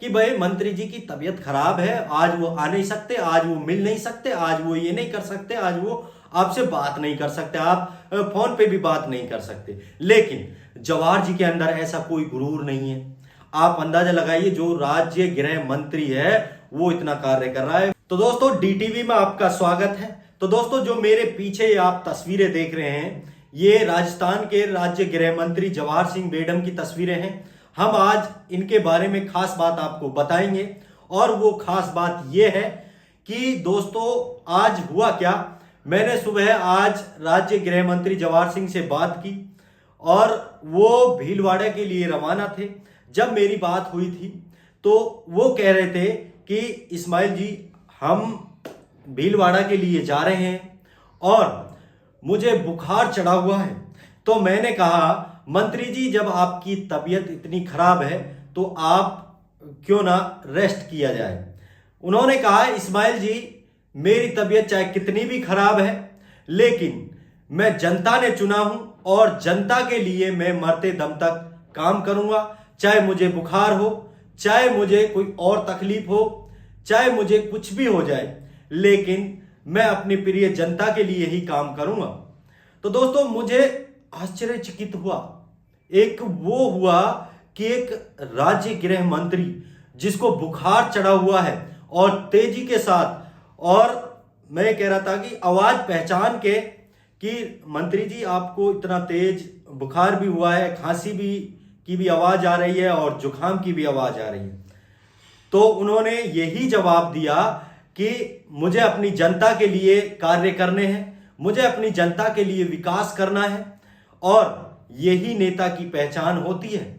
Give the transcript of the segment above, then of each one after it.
कि भाई मंत्री जी की तबीयत खराब है, आज वो आ नहीं सकते, आज वो मिल नहीं सकते, आज वो ये नहीं कर सकते, आज वो आपसे बात नहीं कर सकते, आप फोन पे भी बात नहीं कर सकते। लेकिन जवाहर जी के अंदर ऐसा कोई गुरूर नहीं है। आप अंदाजा लगाइए, जो राज्य गृह मंत्री है वो इतना कार्य कर रहा है। तो दोस्तों, डीटीवी में आपका स्वागत है। तो दोस्तों, जो मेरे पीछे आप तस्वीरें देख रहे हैं, ये राजस्थान के राज्य गृह मंत्री जवाहर सिंह बेडम की तस्वीरें हैं। हम आज इनके बारे में खास बात आपको बताएंगे, और वो खास बात ये है कि दोस्तों, आज हुआ क्या। मैंने सुबह आज राज्य गृह मंत्री जवाहर सिंह से बात की और वो भीलवाड़ा के लिए रवाना थे। जब मेरी बात हुई थी तो वो कह रहे थे कि इस्माइल जी, हम भीलवाड़ा के लिए जा रहे हैं और मुझे बुखार चढ़ा हुआ है। तो मैंने कहा, मंत्री जी, जब आपकी तबीयत इतनी खराब है तो आप क्यों ना रेस्ट किया जाए। उन्होंने कहा, इस्माइल जी, मेरी तबीयत चाहे कितनी भी खराब है, लेकिन मैं जनता ने चुना हूं और जनता के लिए मैं मरते दम तक काम करूंगा। चाहे मुझे बुखार हो, चाहे मुझे कोई और तकलीफ हो, चाहे मुझे कुछ भी हो जाए, लेकिन मैं अपनी प्रिय जनता के लिए ही काम करूंगा। तो दोस्तों, मुझे आश्चर्यचकित हुआ। एक वो हुआ कि एक राज्य गृह मंत्री जिसको बुखार चढ़ा हुआ है और तेजी के साथ, और मैं कह रहा था कि आवाज पहचान के कि मंत्री जी, आपको इतना तेज बुखार भी हुआ है, खांसी भी की भी आवाज आ रही है और जुकाम की भी आवाज आ रही है। तो उन्होंने यही जवाब दिया कि मुझे अपनी जनता के लिए कार्य करने हैं, मुझे अपनी जनता के लिए विकास करना है, और यही नेता की पहचान होती है।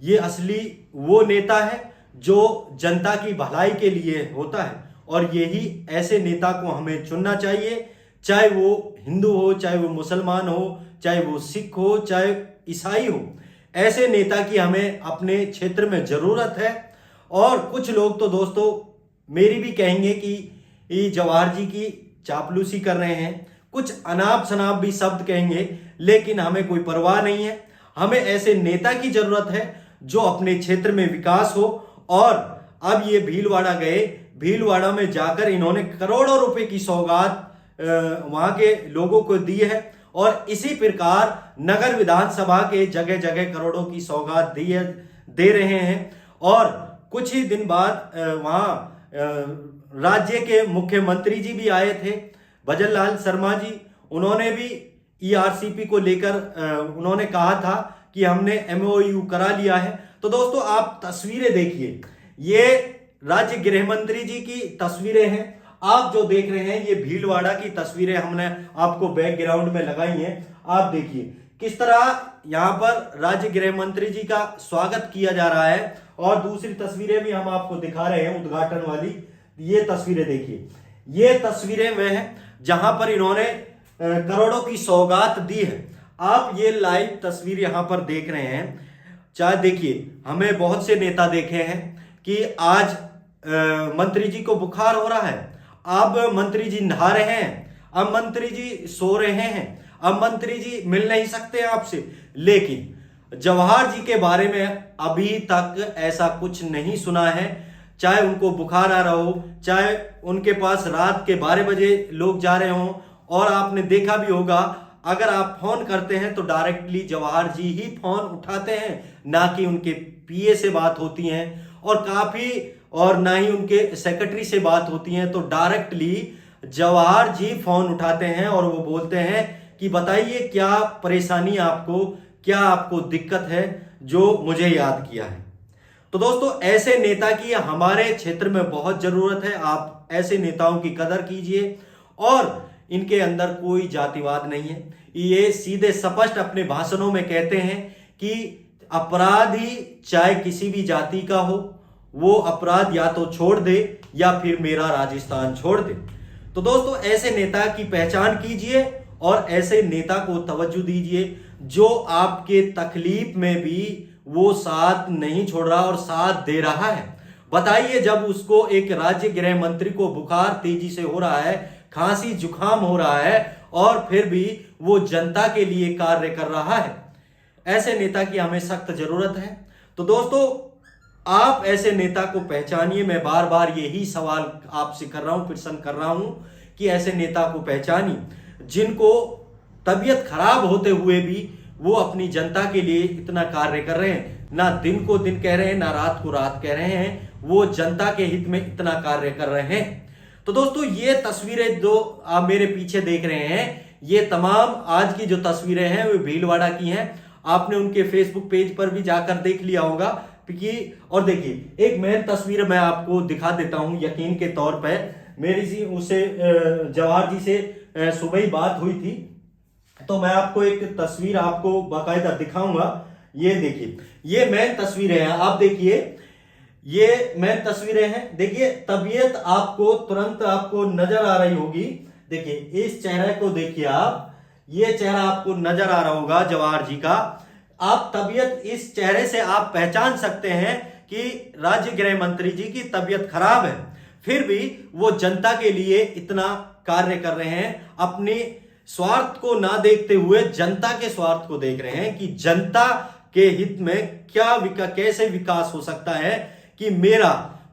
ये असली वो नेता है जो जनता की भलाई के लिए होता है, और यही ऐसे नेता को हमें चुनना चाहिए। चाहे वो हिंदू हो, चाहे वो मुसलमान हो, चाहे वो सिख हो, चाहे ईसाई हो, ऐसे नेता की हमें अपने क्षेत्र में जरूरत है। और कुछ लोग तो दोस्तों मेरी भी कहेंगे कि ये जवाहर जी की चापलूसी कर रहे हैं, कुछ अनाप शनाप भी शब्द कहेंगे, लेकिन हमें कोई परवाह नहीं है। हमें ऐसे नेता की जरूरत है जो अपने क्षेत्र में विकास हो। और अब ये भीलवाड़ा गए, भीलवाड़ा में जाकर इन्होंने करोड़ों रुपए की सौगात वहां के लोगों को दी है, और इसी प्रकार नगर विधानसभा के जगह जगह करोड़ों की सौगात दे रहे हैं। और कुछ ही दिन बाद वहां राज्य के मुख्यमंत्री जी भी आए थे, भजन लाल शर्मा जी। उन्होंने भी ईआरसीपी को लेकर उन्होंने कहा था कि हमने एमओयू करा लिया है। तो दोस्तों, आप तस्वीरें देखिए, ये राज्य गृह मंत्री जी की तस्वीरें हैं। आप जो देख रहे हैं, ये भीलवाड़ा की तस्वीरें हमने आपको बैकग्राउंड में लगाई हैं। आप देखिए किस तरह यहां पर राज्य गृह मंत्री जी का स्वागत किया जा रहा है। और दूसरी तस्वीरें भी हम आपको दिखा रहे हैं, उद्घाटन वाली। ये तस्वीरें देखिए, ये तस्वीरें वे हैं जहां पर इन्होंने करोड़ों की सौगात दी है। आप ये लाइव तस्वीर यहां पर देख रहे हैं। चाहे देखिए, हमें बहुत से नेता देखे हैं कि आज मंत्री जी को बुखार हो रहा है, अब मंत्री जी नहा रहे हैं, अब मंत्री जी सो रहे हैं, अब मंत्री जी मिल नहीं सकते आपसे। लेकिन जवाहर जी के बारे में अभी तक ऐसा कुछ नहीं सुना है। चाहे उनको बुखार आ रहा हो, चाहे उनके पास रात के 12 बजे लोग जा रहे हों, और आपने देखा भी होगा, अगर आप फोन करते हैं तो डायरेक्टली जवाहर जी ही फोन उठाते हैं, ना कि उनके पीए से बात होती है, और ना ही उनके सेक्रेटरी से बात होती है। तो डायरेक्टली जवाहर जी फोन उठाते हैं और वो बोलते हैं कि बताइए क्या परेशानी आपको, क्या आपको दिक्कत है जो मुझे याद किया है। तो दोस्तों, ऐसे नेता की हमारे क्षेत्र में बहुत जरूरत है। आप ऐसे नेताओं की कदर कीजिए, और इनके अंदर कोई जातिवाद नहीं है। ये सीधे स्पष्ट अपने भाषणों में कहते हैं कि अपराधी चाहे किसी भी जाति का हो, वो अपराध या तो छोड़ दे या फिर मेरा राजस्थान छोड़ दे। तो दोस्तों, ऐसे नेता की पहचान कीजिए और ऐसे नेता को तवज्जो दीजिए जो आपके तकलीफ में भी वो साथ नहीं छोड़ रहा और साथ दे रहा है। बताइए, जब उसको एक राज्य गृह मंत्री को बुखार तेजी से हो रहा है, खांसी जुकाम हो रहा है, और फिर भी वो जनता के लिए कार्य कर रहा है, ऐसे नेता की हमें सख्त जरूरत है। तो दोस्तों, आप ऐसे नेता को पहचानिए। मैं बार बार यही सवाल आपसे कर रहा हूं, प्रश्न कर रहा हूं कि ऐसे नेता को पहचानिए जिनको तबीयत खराब होते हुए भी वो अपनी जनता के लिए इतना कार्य कर रहे हैं। ना दिन को दिन कह रहे हैं, ना रात को रात कह रहे हैं, वो जनता के हित में इतना कार्य कर रहे हैं। तो दोस्तों, ये तस्वीरें जो आप मेरे पीछे देख रहे हैं, ये तमाम आज की जो तस्वीरें हैं वो भीलवाड़ा की हैं। आपने उनके फेसबुक पेज पर भी जाकर देख लिया होगा कि, और देखिए एक मेन तस्वीर मैं आपको दिखा देता हूं यकीन के तौर पर। मेरी सी उसे जवाहर जी से सुबह ही बात हुई थी, तो मैं आपको एक तस्वीर आपको बाकायदा दिखाऊंगा। ये देखिए, ये मेन तस्वीरें हैं, आप देखिए, ये मेन तस्वीरें हैं। देखिए तबीयत आपको तुरंत आपको नजर आ रही होगी। देखिए इस चेहरे को देखिए आप, ये चेहरा आपको नजर आ रहा होगा जवाहर जी का। आप तबीयत, इस चेहरे से आप पहचान सकते हैं कि राज्य गृह मंत्री जी की तबीयत खराब है, फिर भी वो जनता के लिए इतना कार्य कर रहे हैं। अपने स्वार्थ को ना देखते हुए जनता के स्वार्थ को देख रहे हैं कि जनता के हित में कैसे विकास हो सकता है, कि मेरा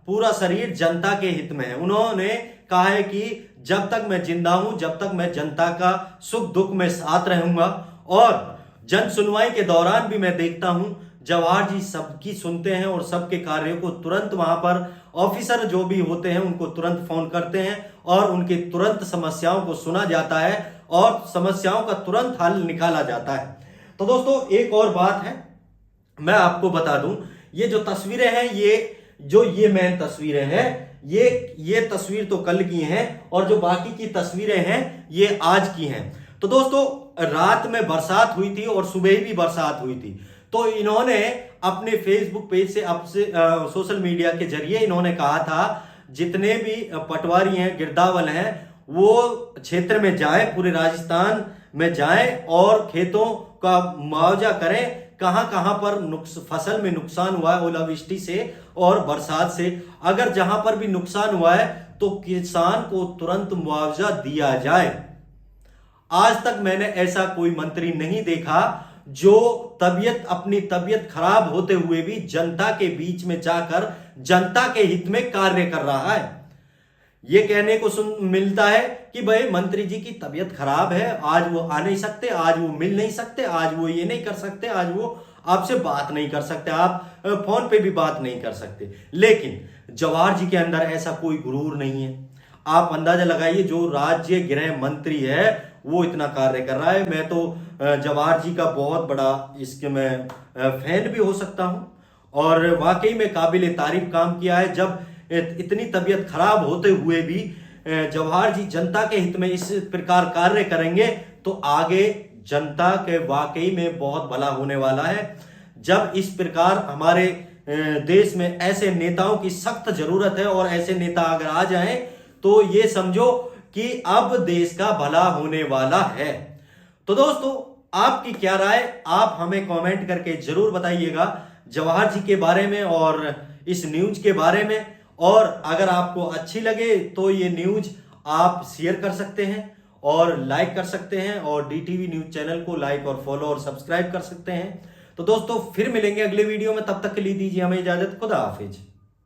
पूरा शरीर जनता के हित में है। उन्होंने कहा है कि जब तक मैं जिंदा हूं, जब तक मैं जनता का सुख दुख में साथ रहूंगा। और जन सुनवाई के दौरान भी मैं देखता हूं जवाहर जी सबकी सुनते हैं और सबके कार्यों को तुरंत वहां पर ऑफिसर जो भी होते हैं उनको तुरंत फोन करते हैं और उनके तुरंत समस्याओं को सुना जाता है और समस्याओं का तुरंत हल निकाला जाता है। तो दोस्तों, एक और बात है मैं आपको बता दूं, ये जो तस्वीरें हैं, ये मेन तस्वीरें हैं, ये तस्वीर तो कल की हैं और जो बाकी की तस्वीरें हैं ये आज की हैं। तो दोस्तों, रात में बरसात हुई थी और सुबह भी बरसात हुई थी। तो इन्होंने अपने फेसबुक पेज से सोशल मीडिया के जरिए इन्होंने कहा था जितने भी पटवारी हैं, गिरदावल हैं, वो क्षेत्र में जाएं, पूरे राजस्थान में जाएं और खेतों का मुआवजा करें। कहां कहां पर फसल में नुकसान हुआ है ओलावृष्टि से और बरसात से, अगर जहां पर भी नुकसान हुआ है तो किसान को तुरंत मुआवजा दिया जाए। आज तक मैंने ऐसा कोई मंत्री नहीं देखा जो अपनी तबीयत खराब होते हुए भी जनता के बीच में जाकर जनता के हित में कार्य कर रहा है। यह कहने को मिलता है कि भाई मंत्री जी की तबीयत खराब है, आज वो आ नहीं सकते, आज वो मिल नहीं सकते, आज वो ये नहीं कर सकते, आज वो आपसे बात नहीं कर सकते, आप फोन पे भी बात नहीं कर सकते। लेकिन जवाहर जी के अंदर ऐसा कोई गुरूर नहीं है। आप अंदाजा लगाइए, जो राज्य गृह मंत्री है वो इतना कार्य कर रहा है। मैं तो जवाहर जी का बहुत बड़ा इसके मैं फैन भी हो सकता हूं और वाकई में काबिल तारीफ काम किया है। जब इतनी तबीयत खराब होते हुए भी जवाहर जी जनता के हित में इस प्रकार कार्य करेंगे तो आगे जनता के वाकई में बहुत भला होने वाला है। जब इस प्रकार हमारे देश में ऐसे नेताओं की सख्त जरूरत है और ऐसे नेता अगर आ जाएं तो ये समझो कि अब देश का भला होने वाला है। तो दोस्तों, आपकी क्या राय, आप हमें कमेंट करके जरूर बताइएगा जवाहर जी के बारे में और इस न्यूज के बारे में। और अगर आपको अच्छी लगे तो ये न्यूज आप शेयर कर सकते हैं और लाइक कर सकते हैं और DTV न्यूज चैनल को लाइक और फॉलो और सब्सक्राइब कर सकते हैं। तो दोस्तों, फिर मिलेंगे अगले वीडियो में, तब तक के लिए दीजिए हमें इजाजत। खुदा हाफिज।